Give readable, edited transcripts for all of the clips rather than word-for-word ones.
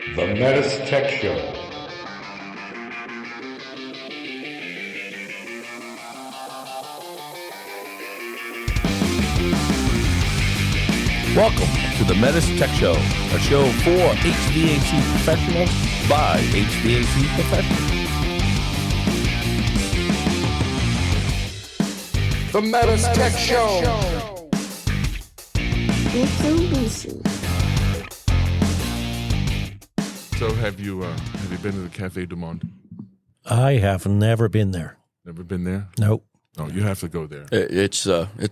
The METUS Tech Show. Welcome to the METUS Tech Show, a show for HVAC professionals by HVAC professionals. The METUS Tech Show. Mitsubishi. So have you been to the Café du Monde? I have never been there. Never been there? Nope. No, you have to go there. It's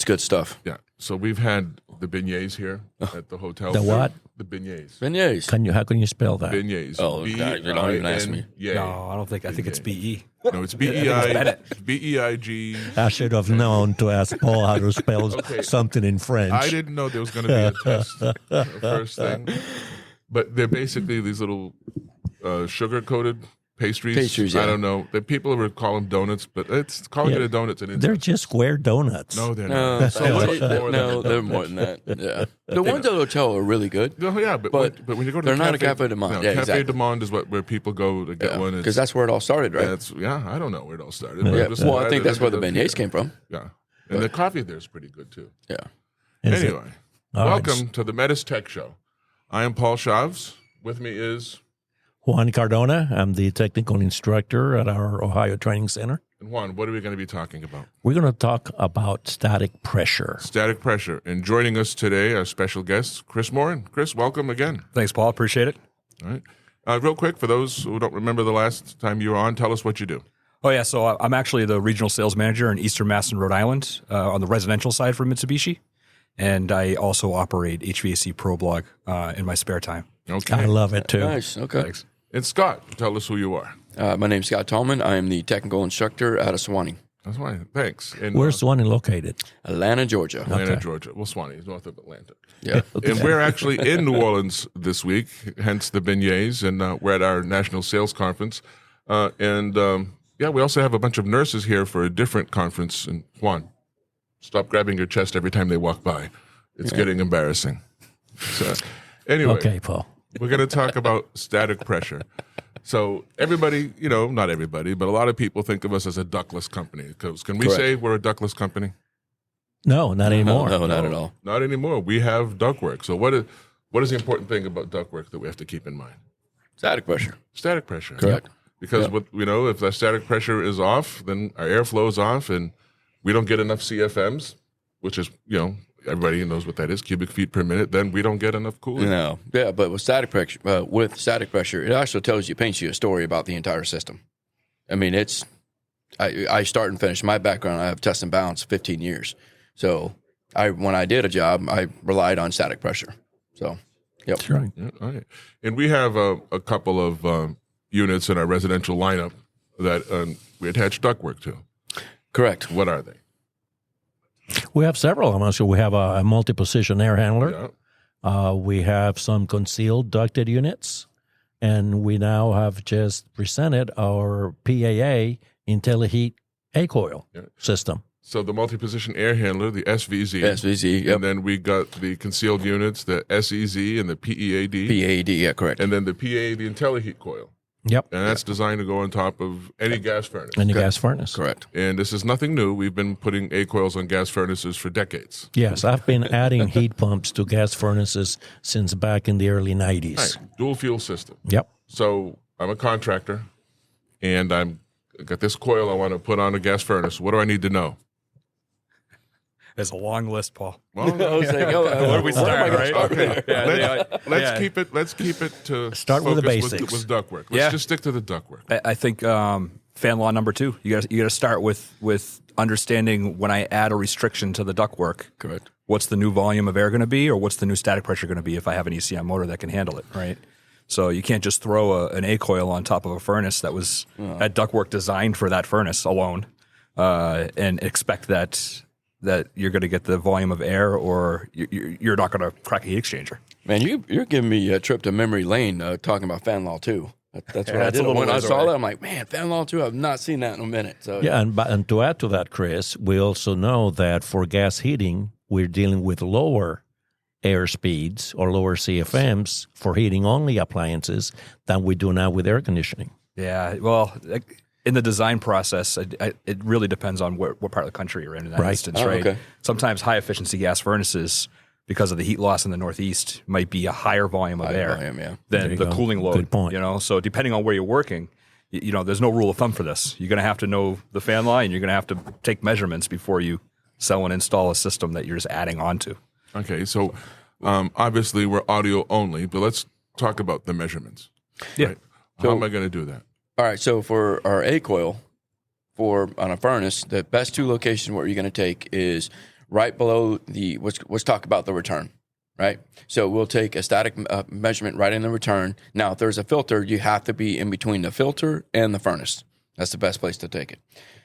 good stuff. Yeah. So we've had the beignets here at the hotel. The what? The beignets. Beignets. How can you spell that? Beignets. Oh, God, you don't even ask me. No, I don't think. I think it's BE. No, it's B-E-I-G. I should have known to ask Paul how to spell something in French. I didn't know there was going to be a test first thing. But they're basically these little sugar-coated pastries. Pastries, yeah. I don't know. The people would call them donuts, but it's calling it a donut. They're just square donuts. No, they're No, not. So much more no, than they're more than that. Yeah, the ones at the hotel are really good. No, yeah, but when you go to they're the not a Café du Monde. No, Yeah, Café exactly. du Monde is where people go to get one. Because that's where it all started, right? I don't know where it all started. But Yeah. I'm just Well, I glad think that that's where the everybody- beignets came from. Yeah, and the coffee there is pretty good too. Yeah. Is it? Anyway, All right. welcome to the METUS Tech Show. I am Paul Shavs. With me is Juan Cardona. I'm the technical instructor at our Ohio Training Center. and Juan. What are we going to be talking about? We're going to talk about static pressure. Static pressure. And joining us today, our special guest, Chris Morin. Chris, welcome again. Thanks, Paul. Appreciate it. All right. Real quick, for those who don't remember the last time you were on, tell us what you do. Oh, yeah. So I'm actually the regional sales manager in Eastern Mass and Rhode Island on the residential side for Mitsubishi. And I also operate HVAC Pro Blog in my spare time. Okay. I love it too. Nice. Okay. Thanks. And Scott, tell us who you are. My name's Scott Tallman. I am the technical instructor out of Suwanee, That's why. Thanks. And, Where's Swanee located? Atlanta, Georgia. Atlanta, Okay. Georgia. Well, Swanee is north of Atlanta. Yeah. And we're actually in New Orleans this week, hence the beignets, and we're at our national sales conference. We also have a bunch of nurses here for a different conference. And Juan, stop grabbing your chest every time they walk by. It's getting embarrassing. So, anyway, Okay, Paul. we're going to talk about static pressure. So everybody, not everybody, but a lot of people think of us as a ductless company. Can we Correct. say we're a ductless company? No, not anymore. No, not at all. Not anymore. We have ductwork. So what is the important thing about ductwork that we have to keep in mind? Static pressure. Static pressure. Correct. Because Yep. if the static pressure is off, then our airflow is off, and we don't get enough CFMs, which is everybody knows what that is, cubic feet per minute. Then we don't get enough cooling. No. Yeah, but with static pressure, it actually paints you a story about the entire system. I mean, I start and finish. My background, I have test and balance 15 years. So when I did a job, I relied on static pressure. So, yep. That's right. Yeah, all right. And we have a couple of units in our residential lineup that we attach ductwork to. Correct. What are they? We have several. I'm not sure. We have a multi-position air handler. Yeah. We have some concealed ducted units. And we now have just presented our PAA IntelliHeat A-Coil system. So the multi-position air handler, the SVZ. SVZ, yep. And then we got the concealed units, the SEZ and the PEAD. PAD, yeah, correct. And then the PA, the IntelliHeat coil. Yep. And that's designed to go on top of any gas furnace. And the gas furnace. Correct. And this is nothing new. We've been putting A-coils on gas furnaces for decades. Yes, I've been adding heat pumps to gas furnaces since back in the early 90s. Right. Dual fuel system. Yep. So I'm a contractor, and I got this coil I want to put on a gas furnace. What do I need to know? There's a long list, Paul. Well, I was like, where do we start, right? Okay. Let's keep it to Start with the focus basics. with ductwork. Let's Yeah. just stick to the ductwork. I think fan law number 2. You got to start with understanding when I add a restriction to the ductwork. Correct. What's the new volume of air going to be, or what's the new static pressure going to be if I have an ECM motor that can handle it, right? So you can't just throw an A-coil on top of a furnace that was had ductwork designed for that furnace alone, and expect that you're going to get the volume of air, or you're not going to crack a heat exchanger. Man, you're giving me a trip to memory lane talking about fan law 2. That's what I that's a did. little When I ways saw away. that, I'm like, man, fan law 2, I've not seen that in a minute. So Yeah, and to add to that, Chris, we also know that for gas heating, we're dealing with lower air speeds or lower CFMs for heating only appliances than we do now with air conditioning. Yeah, well, in the design process, it really depends on what part of the country you're in that instance, right? Okay. Sometimes high efficiency gas furnaces, because of the heat loss in the Northeast, might be a higher volume of air volume, than the cooling load. Good point. So depending on where you're working, there's no rule of thumb for this. You're going to have to know the fan line. You're going to have to take measurements before you sell and install a system that you're just adding on to. Okay, so obviously we're audio only, but let's talk about the measurements. Yeah. Right? How am I going to do that? All right, so for our A coil, on a furnace, the best two locations where you're going to take is right below let's talk about the return, right? So we'll take a static measurement right in the return. Now, if there's a filter, you have to be in between the filter and the furnace. That's the best place to take it.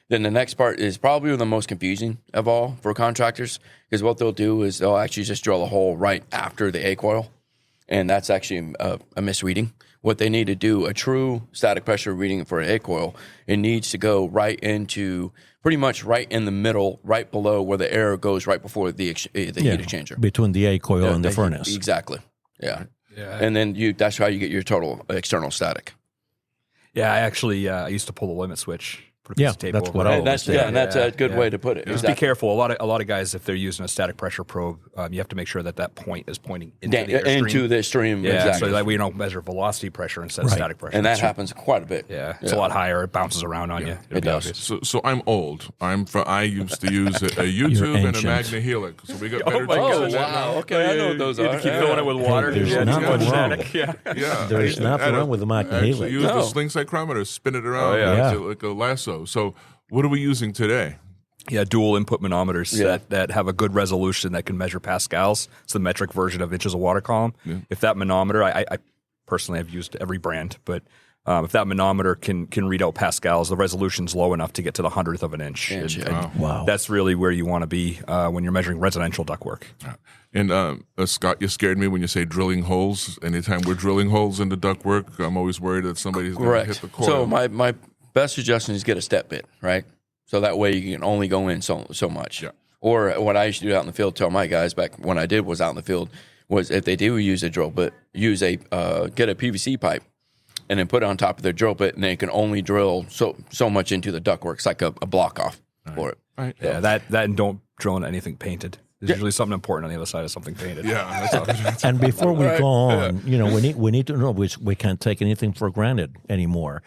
Then the next part is probably the most confusing of all for contractors, because what they'll do is they'll actually just drill a hole right after the A coil, and that's actually a misreading. What they need to do, a true static pressure reading for an A coil, it needs to go right into pretty much right in the middle, right below where the air goes right before the heat exchanger. Between the A coil and the furnace. Exactly. Yeah. Yeah. And then that's how you get your total external static. Yeah, I actually I used to pull the limit switch. Put a piece of tape that's over what it. I And that's a good way to put it. Just be careful. A lot of guys, if they're using a static pressure probe, you have to make sure that point is pointing into the airstream. Into the stream. Yeah, exactly. so that we don't measure velocity pressure instead of static pressure. And that happens quite a bit. Yeah, it's a lot higher. It bounces around on you. It does. Obvious. So I'm old. I used to use a YouTube and a ancient. Magna Helix. So we got better my tools God. than that now. Okay, I know what those are. Keep filling it with water. There's Yeah, nothing it's wrong. static. Yeah. Yeah, There's nothing wrong with the Magna I actually Helix. use the sling psychrometer, spin it around like a lasso. So what are we using today? Yeah, dual input manometers that have a good resolution that can measure pascals. It's the metric version of inches of water column. Yeah. If that manometer, I personally have used every brand, but if that manometer can read out pascals, the resolution's low enough to get to the 100th of an inch. Wow. That's really where you want to be when you're measuring residential ductwork. And Scott, you scared me when you say drilling holes. Anytime we're drilling holes into ductwork, I'm always worried that somebody's going to hit the coil. So my best suggestion is get a step bit, right? So that way you can only go in so much. Yeah. Or what I used to do out in the field, tell my guys back when I did was out in the field, was if they do use a drill bit, get a PVC pipe and then put it on top of their drill bit, and they can only drill so much into the ductwork. It's like a block off for it. Right. Yeah, that and don't drill into anything painted. There's usually something important on the other side of something painted. Yeah, that's And before we go on, we need to know, which we can't take anything for granted anymore.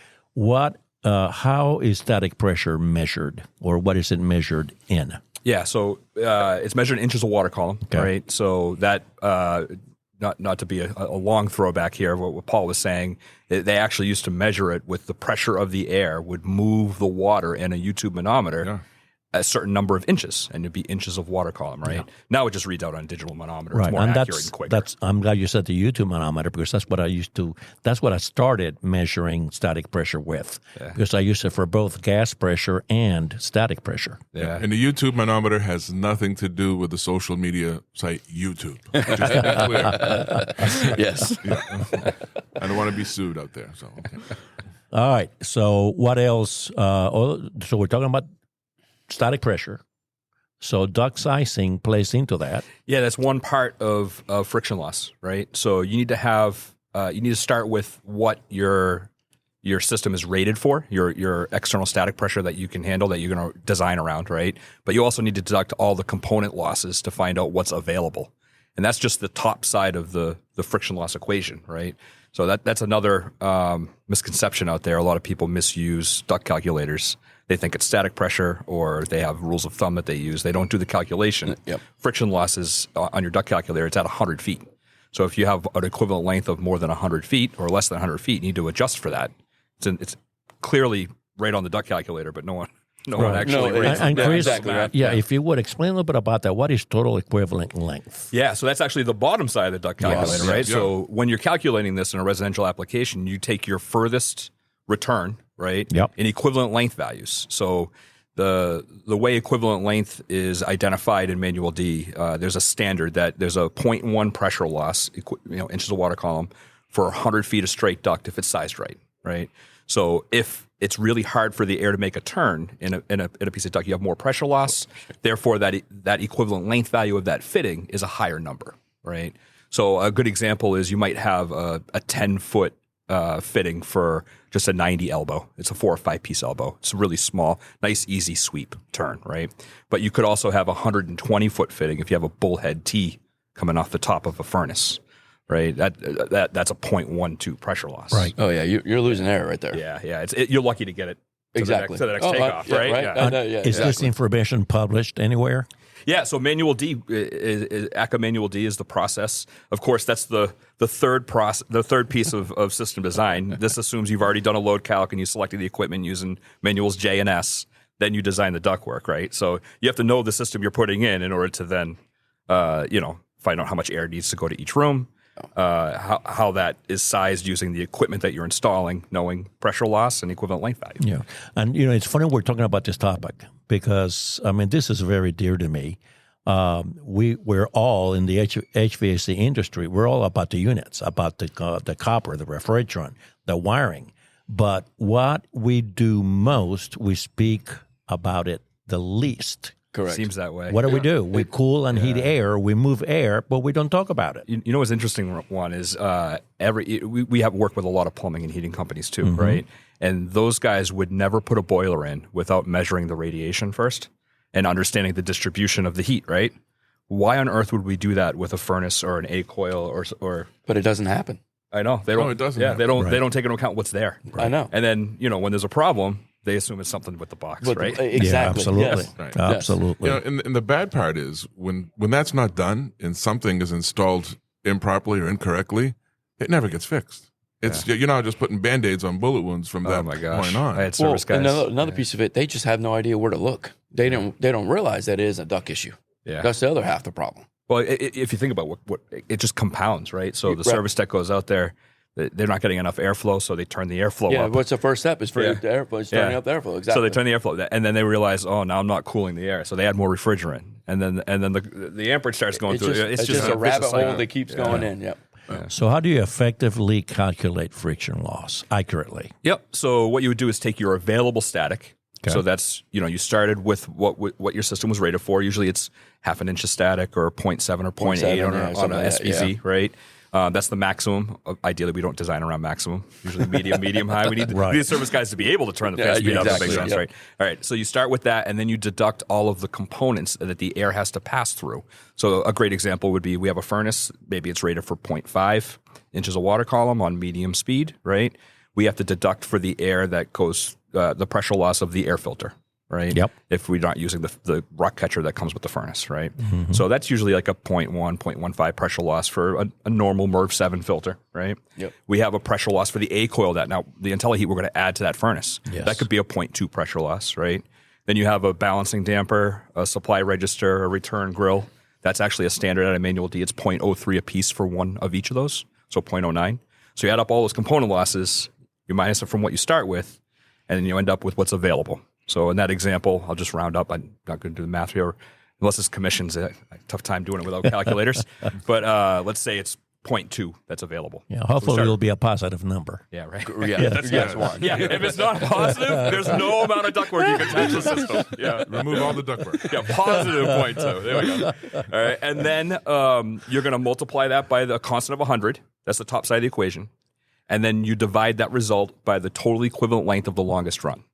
How is static pressure measured, or what is it measured in? Yeah, so it's measured in inches of water column, right? So that, not to be a long throwback here, what Paul was saying, they actually used to measure it with the pressure of the air would move the water in a U-tube manometer a certain number of inches, and it'd be inches of water column, right? Yeah. Now it just reads out on a digital manometer. Right, it's more and accurate and quicker. I'm glad you said the U-tube manometer, because that's what I started measuring static pressure with, because I use it for both gas pressure and static pressure. Yeah. And the YouTube manometer has nothing to do with the social media site YouTube. Just to be clear. Yes. I don't want to be sued out there. So okay. All right. So what else? So we're talking about static pressure. So duct sizing plays into that. Yeah, that's one part of friction loss, right? So you need to have you need to start with what your system is rated for, your external static pressure that you can handle, that you're going to design around, right? But you also need to deduct all the component losses to find out what's available. And that's just the top side of the friction loss equation, right? So that's another misconception out there. A lot of people misuse duct calculators. They think it's static pressure, or they have rules of thumb that they use. They don't do the calculation. Yep. Friction losses on your duct calculator, it's at 100 feet. So if you have an equivalent length of more than 100 feet or less than 100 feet, you need to adjust for that. It's clearly right on the duct calculator, but no one actually rates it. And Chris, exactly right. if you would explain a little bit about that, what is total equivalent length? Yeah, so that's actually the bottom side of the duct calculator, right? Yeah. So when you're calculating this in a residential application, you take your furthest return, right? Yep. In equivalent length values. So the way equivalent length is identified in Manual D, there's a standard that there's a 0.1 pressure loss, inches of water column, for 100 feet of straight duct if it's sized right? So if it's really hard for the air to make a turn in a piece of duct, you have more pressure loss. Therefore, that equivalent length value of that fitting is a higher number, right? So a good example is you might have a 10-foot fitting for just a 90 elbow. It's a 4 or 5 piece elbow. It's really small, nice, easy sweep turn, right? But you could also have a 120-foot fitting if you have a bullhead T coming off the top of a furnace, right? That's a 0.12 pressure loss. Right. Oh yeah, you're losing air right there. Yeah. You're lucky to get it to Exactly. to the next takeoff, right? Yeah. Is this information published anywhere? Yeah, so Manual D, ACA Manual D is the process. Of course, that's the third piece of system design. This assumes you've already done a load calc and you selected the equipment using manuals J and S. Then you design the ductwork, right? So you have to know the system you're putting in order to then, find out how much air needs to go to each room, how that is sized using the equipment that you're installing, knowing pressure loss and equivalent length value. Yeah. And, it's funny we're talking about this topic because, this is very dear to me. We're all in the HVAC industry. We're all about the units, about the copper, the refrigerant, the wiring. But what we do most, we speak about it the least. Correct. Seems that way. What do? We cool and heat air. We move air, but we don't talk about it. You know what's interesting, one is we have worked with a lot of plumbing and heating companies too, right? And those guys would never put a boiler in without measuring the radiation first and understanding the distribution of the heat, right? Why on earth would we do that with a furnace or an A coil or? But it doesn't happen. I know they don't. it doesn't Yeah, happen. they don't take into account what's there. I know. And then when there's a problem, they assume it's something with the box, right? Exactly. Yeah, absolutely. Yes. Right. Absolutely. And the bad part is when that's not done and something is installed improperly or incorrectly, it never gets fixed. It's you're not just putting Band-Aids on bullet wounds from that Oh my gosh! point on. I had service guys. Another piece of it, they just have no idea where to look. They don't realize that it is a duct issue. Yeah. That's the other half the problem. Well, if you think about what it just compounds, right? So the service tech goes out there, they're not getting enough airflow, so they turn the airflow Yeah, up. what's the first step is for the airflow. It's turning up the airflow. Exactly. So they turn the airflow, and then they realize, oh, now I'm not cooling the air, so they add more refrigerant, and then the amperage starts going through. It's just a rabbit hole that keeps going in. Yep. So how do you effectively calculate friction loss accurately? Yep. So what you would do is take your available static. Okay. So that's you started with what your system was rated for. Usually it's half an inch of static or 0.7 or 0.8 on an SPC, right? That's the maximum. Ideally, we don't design around maximum. Usually medium, high. We need the service guys to be able to turn the fan speed up. That makes sense, right? All right. So you start with that, and then you deduct all of the components that the air has to pass through. So a great example would be we have a furnace. Maybe it's rated for 0.5 inches of water column on medium speed, right? We have to deduct for the air that goes the pressure loss of the air filter, right? Yep. If we're not using the rock catcher that comes with the furnace, right? So that's usually like a 0.1, 0.15 pressure loss for a normal MERV 7 filter, right? Yep. We have a pressure loss for the A coil that now the IntelliHeat we're going to add to that furnace. Yes. That could be a 0.2 pressure loss, right? Then you have a balancing damper, a supply register, a return grill. That's actually a standard out of Manual D. It's 0.03 a piece for one of each of those, so 0.09. So you add up all those component losses, you minus it from what you start with, and then you end up with what's available. So in that example, I'll just round up. I'm not going to do the math here, unless it's commissions. I have a tough time doing it without calculators. But let's say it's 0.2 that's available. Yeah, hopefully it'll be a positive number. Yeah, right. Yeah, that's one. Yeah, if it's not positive, there's no amount of ductwork you can touch the system. Yeah, Remove all the ductwork. yeah, positive 0.2. There we go. All right, and then you're going to multiply that by the constant of 100. That's the top side of the equation. And then you divide that result by the total equivalent length of the longest run.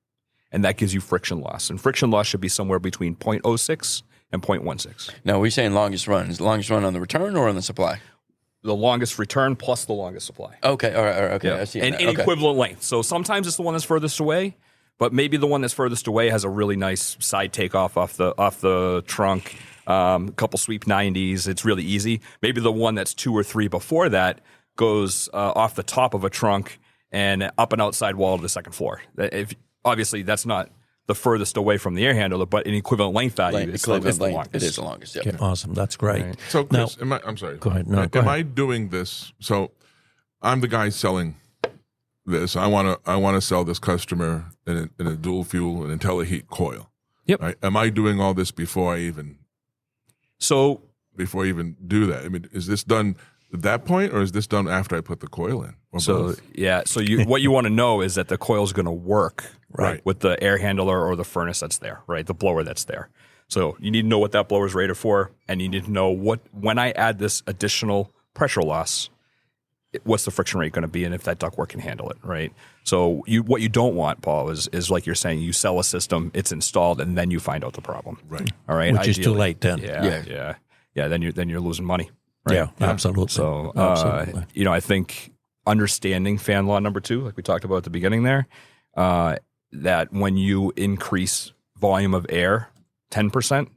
And that gives you friction loss. And friction loss should be somewhere between 0.06 and 0.16. Now, we're saying longest run. Is the longest run on the return or on the supply? The longest return plus the longest supply. Okay, all right, okay. Yeah. I see And that. in equivalent length. So sometimes it's the one that's furthest away, but maybe the one that's furthest away has a really nice side takeoff off the trunk, couple sweep 90s. It's really easy. Maybe the one that's 2 or 3 before that goes off the top of a trunk and up an outside wall to the second floor. Obviously, that's not the furthest away from the air handler, but in equivalent length value, it's the longest. It is the longest, yeah. Okay, awesome. That's great. Right. So, Chris, I'm sorry. Go ahead. No, go am ahead. I doing this? So, I'm the guy selling this. I want to sell this customer in a dual fuel and IntelliHeat coil. Yep. Right? Am I doing all this before I even do that? I mean, is this done at that point, or is this done after I put the coil in? Or both? So what you want to know is that the coil is going to work Right. with the air handler or the furnace that's there, right? The blower that's there. So you need to know what that blower is rated for, and you need to know when I add this additional pressure loss, what's the friction rate going to be, and if that ductwork can handle it, right? So what you don't want, Paul, is like you're saying, you sell a system, it's installed, and then you find out the problem. Right. All right. Which is too late then. Yeah. Then you're losing money. Right? Yeah, absolutely. So, absolutely. I think understanding fan law number 2, like we talked about at the beginning there, that when you increase volume of air 10%,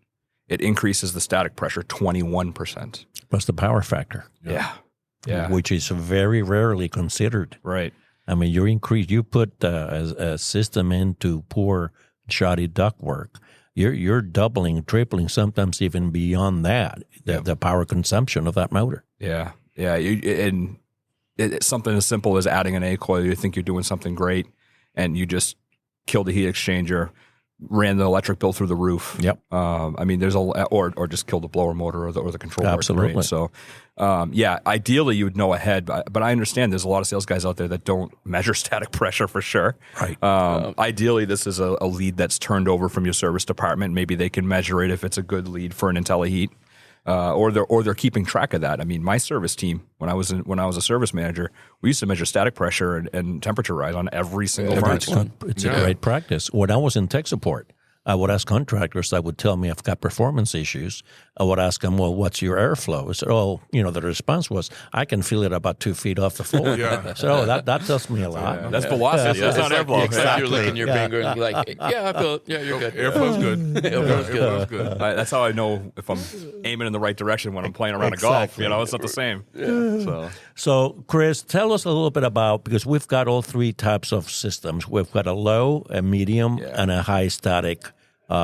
it increases the static pressure 21%. Plus the power factor. Yeah. Which is very rarely considered. Right. I mean, you put a system into poor, shoddy ductwork, you're doubling, tripling, sometimes even beyond that, the power consumption of that motor. Yeah. And it's something as simple as adding an A coil. You think you're doing something great, and you just kill the heat exchanger, ran the electric bill through the roof. Yep. I mean, there's or just kill the blower motor or the control. Absolutely. Right? So, ideally you would know ahead, but I understand there's a lot of sales guys out there that don't measure static pressure for sure. Right. Ideally, this is a lead that's turned over from your service department. Maybe they can measure it if it's a good lead for an IntelliHeat. Or they're keeping track of that. I mean, my service team, when I was a service manager, we used to measure static pressure and temperature rise on every single furnace. It's a great practice. When I was in tech support, I would ask contractors that would tell me I've got performance issues. I would ask them, well, what's your airflow? I said, the response was, I can feel it about 2 feet off the floor. So that tells me a lot. Yeah. That's velocity. That's not airflow. Exactly. You're licking your finger and you're like, I feel it. Yeah, you're good. Airflow's good. Airflow's good. That's how I know if I'm aiming in the right direction when I'm playing around a golf. It's not the same. So, Chris, tell us a little bit about, because we've got all 3 types of systems. We've got a low, a medium, and a high static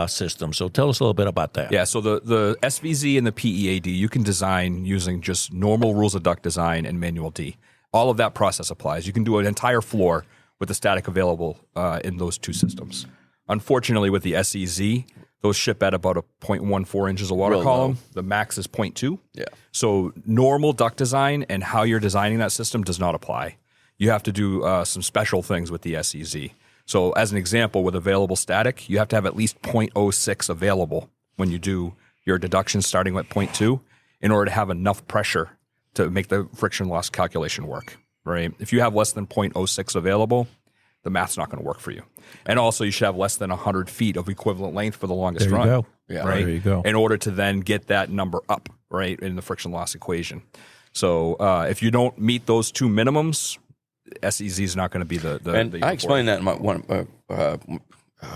system. So tell us a little bit about that. Yeah, so the SVZ and the PEAD, you can design using just normal rules of duct design and manual D. All of that process applies. You can do an entire floor with the static available in those 2 systems. Unfortunately, with the SEZ, those ship at about a 0.14 inches of water column. The max is 0.2. Yeah. So normal duct design and how you're designing that system does not apply. You have to do some special things with the SEZ. So as an example, with available static, you have to have at least 0.06 available when you do your deductions starting at 0.2 in order to have enough pressure to make the friction loss calculation work, right? If you have less than 0.06 available, the math's not going to work for you. And also you should have less than 100 feet of equivalent length for the longest run. There you go. Yeah, right? There you go. In order to then get that number up, right, in the friction loss equation. So if you don't meet those 2 minimums, SEZ is not going to be the And I explain that in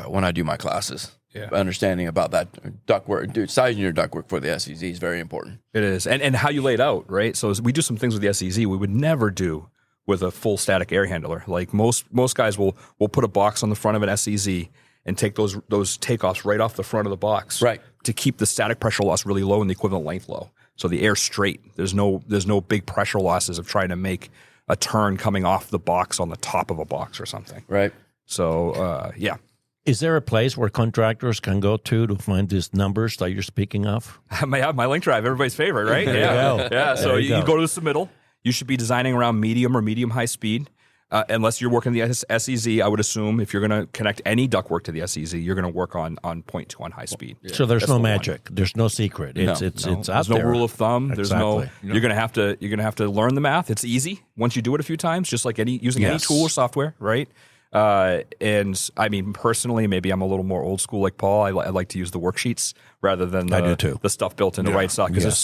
when I do my classes. Yeah. Understanding about that ductwork, sizing your ductwork for the SEZ is very important. It is, and how you lay it out, right? So we do some things with the SEZ we would never do with a full static air handler. Like most guys will put a box on the front of an SEZ and take those takeoffs right off the front of the box, right, to keep the static pressure loss really low and the equivalent length low. So the air's straight. There's no big pressure losses of trying to make a turn coming off the box on the top of a box or something. Right. So, yeah. Is there a place where contractors can go to find these numbers that you're speaking of? My link drive, everybody's favorite, right? Yeah. So you go to the submittal. You should be designing around medium or medium-high speed. Unless you're working the SEZ, I would assume if you're going to connect any ductwork to the SEZ, you're going to work on 0.2 on high speed. Yeah. So there's no magic. There's no secret. It's out There's there. no rule of thumb. Exactly. You're going to have to learn the math. It's easy once you do it a few times, just like using any tool or software, right? And I mean, personally, maybe I'm a little more old school like Paul. I like to use the worksheets rather than the stuff built into right sock, because there's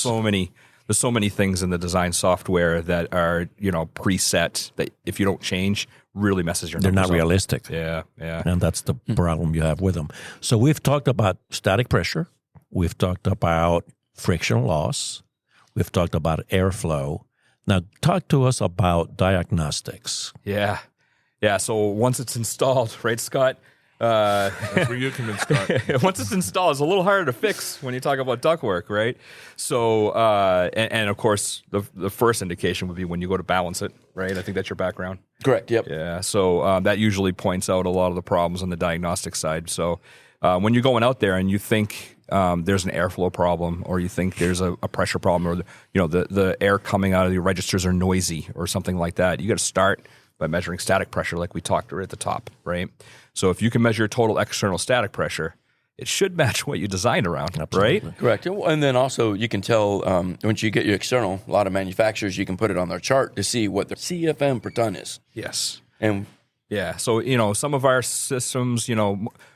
so many things in the design software that are, preset that if you don't change, really messes your numbers They're not up. realistic. Yeah. And that's the problem you have with them. So we've talked about static pressure. We've talked about friction loss. We've talked about airflow. Now talk to us about diagnostics. Yeah. So once it's installed, right, Scott? That's where you come in, Scott. Once it's installed, it's a little harder to fix when you talk about ductwork, right? So, and of course, the first indication would be when you go to balance it, right? I think that's your background. Correct. Yep. Yeah. So that usually points out a lot of the problems on the diagnostic side. So when you're going out there and you think there's an airflow problem, or you think there's a pressure problem, or the air coming out of your registers are noisy or something like that, you got to start by measuring static pressure, like we talked right at the top, right? So if you can measure total external static pressure, it should match what you designed around, Absolutely. right? Correct. And then also you can tell once you get your external, a lot of manufacturers, you can put it on their chart to see what their CFM per ton is. Yes. And Yeah. So, some of our systems,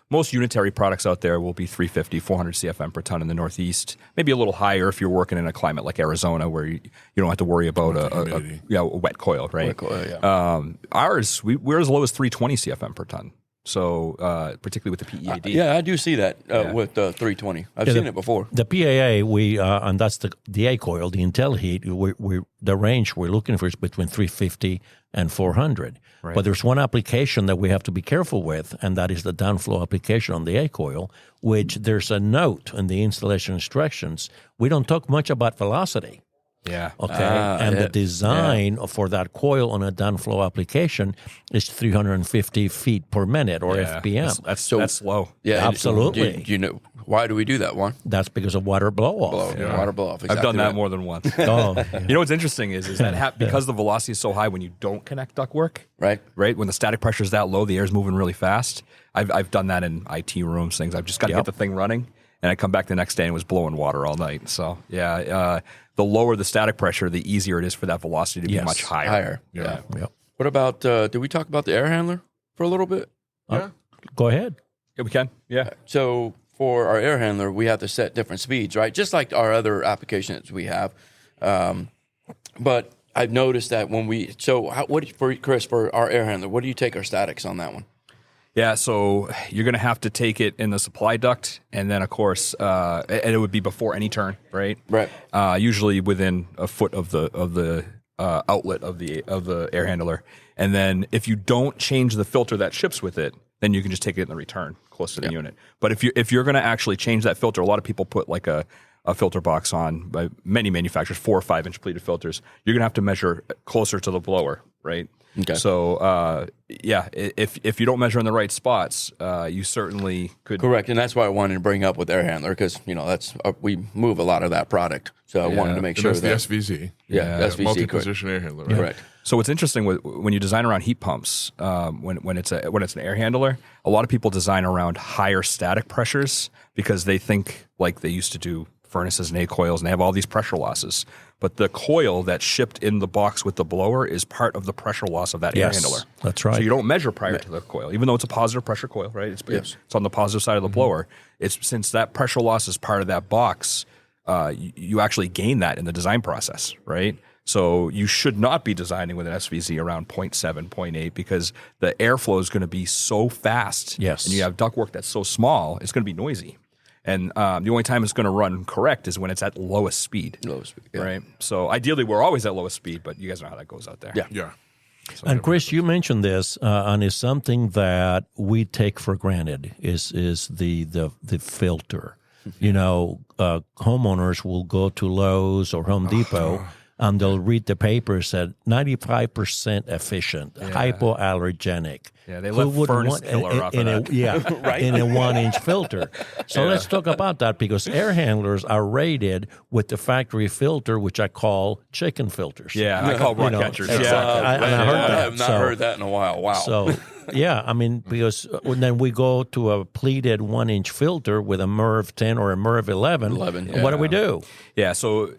most unitary products out there will be 350, 400 CFM per ton in the Northeast. Maybe a little higher if you're working in a climate like Arizona where you don't have to worry about a wet coil, right? Wet coil, yeah. Ours, we're as low as 320 CFM per ton. So, particularly with the PEAD. Yeah, I do see that with 320. I've seen it before. The PAA, and that's the A coil, the Intel heat. The range we're looking for is between 350 and 400. Right. But there's one application that we have to be careful with, and that is the downflow application on the A coil, which there's a note in the installation instructions. We don't talk much about velocity. Yeah. Okay, the design for that coil on a downflow application is 350 feet per minute or FPM. That's low. Yeah, Absolutely. Do you know why do we do that one? That's because of water blow off. Water blow off. I've done that more than once. Oh, What's interesting is that because the velocity is so high when you don't connect ductwork, Right. when the static pressure is that low, the air's moving really fast. I've done that in IT rooms, things. I've just got to get the thing running, and I come back the next day and it was blowing water all night. So the lower the static pressure, the easier it is for that velocity to be much higher. Yeah. Yep. What about? Did we talk about the air handler for a little bit? Go ahead. Yeah, we can. Yeah. So for our air handler, we have to set different speeds, right? Just like our other applications we have. But I've noticed that when for our air handler, what do you take our statics on that one? Yeah, so you're going to have to take it in the supply duct, and then, of course, and it would be before any turn, right? Right. Usually within a foot of the outlet of the air handler. And then if you don't change the filter that ships with it, then you can just take it in the return close to the unit. But if you're going to actually change that filter, a lot of people put like a filter box on by many manufacturers, 4 or 5 inch pleated filters. You're going to have to measure closer to the blower, right? Okay. So, if you don't measure in the right spots, you certainly could. Correct, and that's why I wanted to bring up with air handler because that's we move a lot of that product, so I wanted to make sure that's that the SVZ. SVZ, multi-position air handler. Right? correct. So what's interesting when you design around heat pumps, when it's an air handler, a lot of people design around higher static pressures because they think like they used to do furnaces and A coils, and they have all these pressure losses. But the coil that's shipped in the box with the blower is part of the pressure loss of that air handler. That's right. So you don't measure prior to the coil, even though it's a positive pressure coil, right? It's on the positive side of the blower. It's since that pressure loss is part of that box, you actually gain that in the design process, right? So you should not be designing with an SVZ around 0.7, 0.8 because the airflow is going to be so fast. Yes. And you have ductwork that's so small, it's going to be noisy. And the only time it's going to run correct is when it's at lowest speed. Right? So ideally, we're always at lowest speed, but you guys know how that goes out there. Yeah. And Chris, you mentioned this, and it's something that we take for granted is the filter. Homeowners will go to Lowe's or Home Depot, and they'll read the papers at 95% efficient, hypoallergenic. Yeah, they let furnace killer off of that. In a 1-inch filter. So let's talk about that because air handlers are rated with the factory filter, which I call chicken filters. Yeah, I call rock catchers. Exactly. I heard that. I have not heard that in a while. Wow. So, because then we go to a pleated 1-inch filter with a MERV 10 or a MERV 11. What do we do? Yeah, so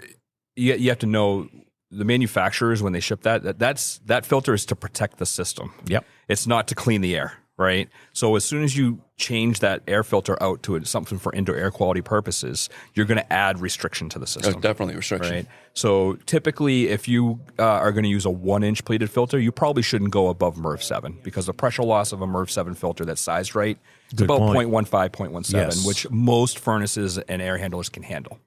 you have to know the manufacturers when they ship that filter is to protect the system. Yep. It's not to clean the air, right? So as soon as you change that air filter out to something for indoor air quality purposes, you're going to add restriction to the system. Definitely restriction. Right. So typically, if you are going to use a 1-inch pleated filter, you probably shouldn't go above MERV 7 because the pressure loss of a MERV 7 filter that's sized right is about 0.15, 0.17, which most furnaces and air handlers can handle.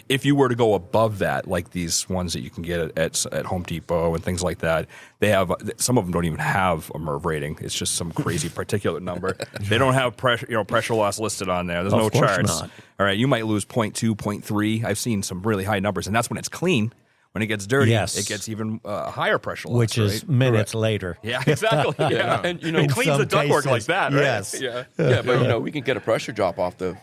If you were to go above that, like these ones that you can get at Home Depot and things like that, they have some of them don't even have a MERV rating. It's just some crazy particulate number. They don't have pressure loss listed on there. There's no charts. Not. All right, you might lose 0.2, 0.3. I've seen some really high numbers, and that's when it's clean. When it gets dirty, it gets even higher pressure loss, which is minutes later. Yeah, exactly. Yeah. And it cleans the ductwork like that, right? Yes. But we can get a pressure drop off the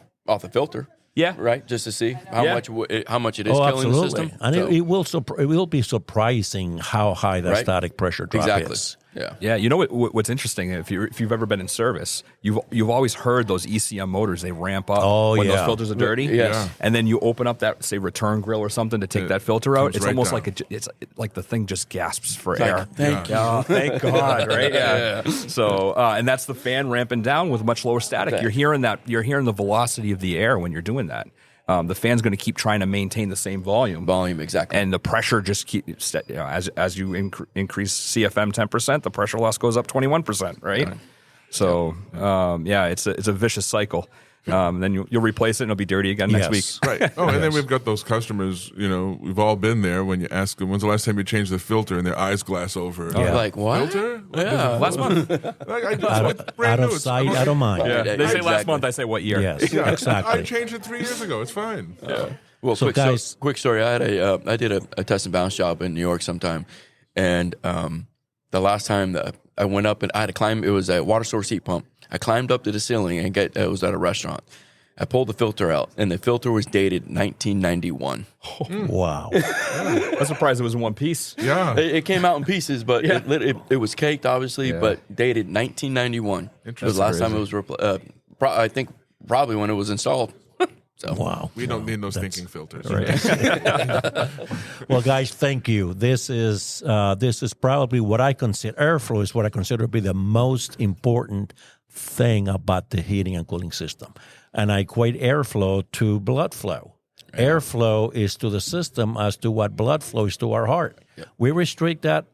filter. Yeah, right. Just to see how much it is killing absolutely. the system. And it will be surprising how high the static pressure drop is. Yeah. Yeah, you know what's interesting? If you've ever been in service, you've always heard those ECM motors. They ramp up when those filters are dirty. Yes. Yeah. And then you open up that, say, return grill or something to take that filter out. comes It's right almost down. it's like the thing just gasps for air. Thank you. Oh, thank God, right? Yeah. So, and that's the fan ramping down with much lower static. You're hearing the velocity of the air when you're doing that. The fan's going to keep trying to maintain the same volume. Exactly. And the pressure just keeps, as you increase CFM 10%, the pressure loss goes up 21%, right? So, it's a vicious cycle. Then you'll replace it and it'll be dirty again next week. Right. Oh, and then we've got those customers, we've all been there when you ask them, when's the last time you changed the filter, and their eyes glass over. Like, what? Filter? Yeah. Last month. Brand Out new. of sight, out of mind. Yeah. They say last Exactly. month, I say what year? Yes, I exactly. changed it 3 years ago. It's fine. Well, So, guys- quick story. I had I did a test and balance job in New York sometime, and the last time that I went up and I had to climb, it was a water source heat pump. I climbed up to the ceiling and it was at a restaurant. I pulled the filter out, and the filter was dated 1991. Wow. I'm surprised it was in one piece. Yeah. It came out in pieces, but it was caked, obviously, but dated 1991. It was the last time it was I think probably when it was installed. So. Wow. We don't need those thinking filters. Well, guys, thank you. This is probably what I consider airflow is what I consider to be the most important thing about the heating and cooling system, and I equate airflow to blood flow. Airflow is to the system as to what blood flow is to our heart. We restrict that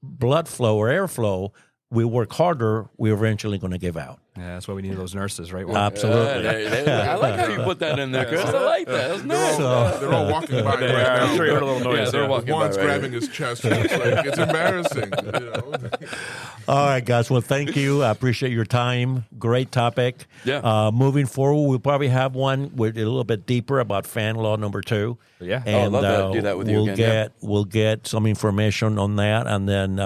blood flow or airflow. We work harder. We're eventually going to give out. Yeah, that's why we need those nurses, right? Absolutely. I like how you put that in there, Chris. I like that. That's nice. They're all walking by right now. I'm sure you heard a little noise. Yeah, they're walking by Juan's right grabbing his chest. It's embarrassing. All right, guys. Well, thank you. I appreciate your time. Great topic. Yeah. Moving forward, we'll probably have one with a little bit deeper about fan law number 2. Yeah. And I'd love to do that with you again. We'll get some information on that, and then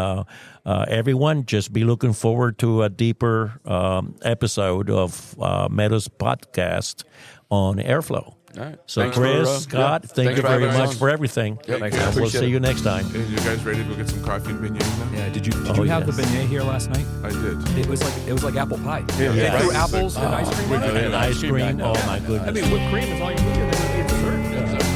everyone just be looking forward to a deeper episode of METUS podcast on airflow. All right. So, Thanks Chris, for, Scott, yeah. thank Thanks you for very having us much on. for everything. Yeah, And thanks. we'll Appreciate see it. you next time. And you guys ready to go get some coffee and beignets now? Yeah. Did you have the beignet here last night? I did. It was like apple pie. Yeah. They Right. threw apples and ice cream. on it. And ice cream. I know. Oh, my goodness. I mean, whipped cream is all you need, and then you get dessert.